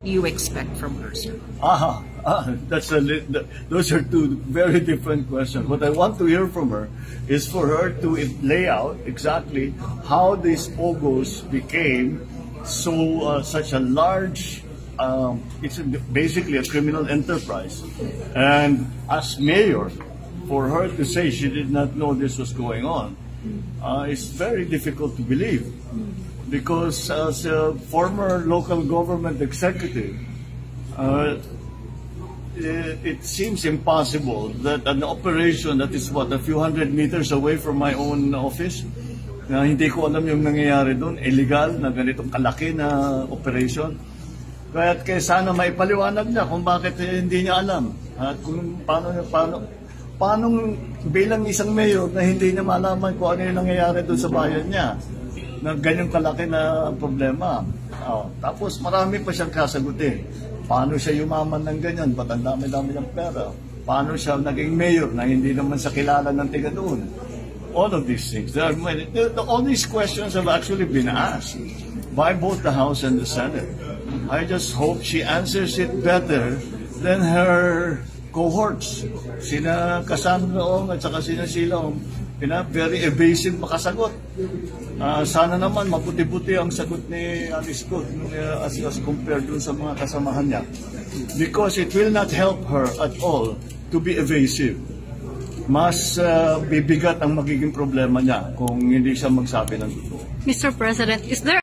you expect from her, sir? Those are two very different questions. What I want to hear from her is for her to lay out exactly how these POGOs became such a large. It's basically a criminal enterprise, and as mayor, for her to say she did not know this was going on, it's very difficult to believe. Because as a former local government executive, it seems impossible that an operation that is a few hundred meters away from my own office, na hindi ko alam yung nangyayari doon, illegal na ganitong kalaki na operation. Kaya sana maipaliwanag niya kung bakit hindi niya alam. At kung paano bilang isang mayor na hindi niya malaman kung ano yung nangyayari doon sa bayan niya na ganyang kalaki na problema. Tapos marami pa siyang kasagutin. Paano siya yumaman ng ganyan? Ba't ang dami-dami ng pera? Paano siya naging mayor na hindi naman sa kilala ng tiga doon? All of these things. All these questions have actually been asked by both the House and the Senate. I just hope she answers it better than her cohorts. Sina Cassandra at saka sina Silong, very evasive makasagot. Sana naman maputi-puti ang sagot ni Alice Go as compared dun sa mga kasamahan niya. Because it will not help her at all to be evasive. Mas bibigat ang magiging problema niya kung hindi siya magsabi ng totoo. Mr. President, is there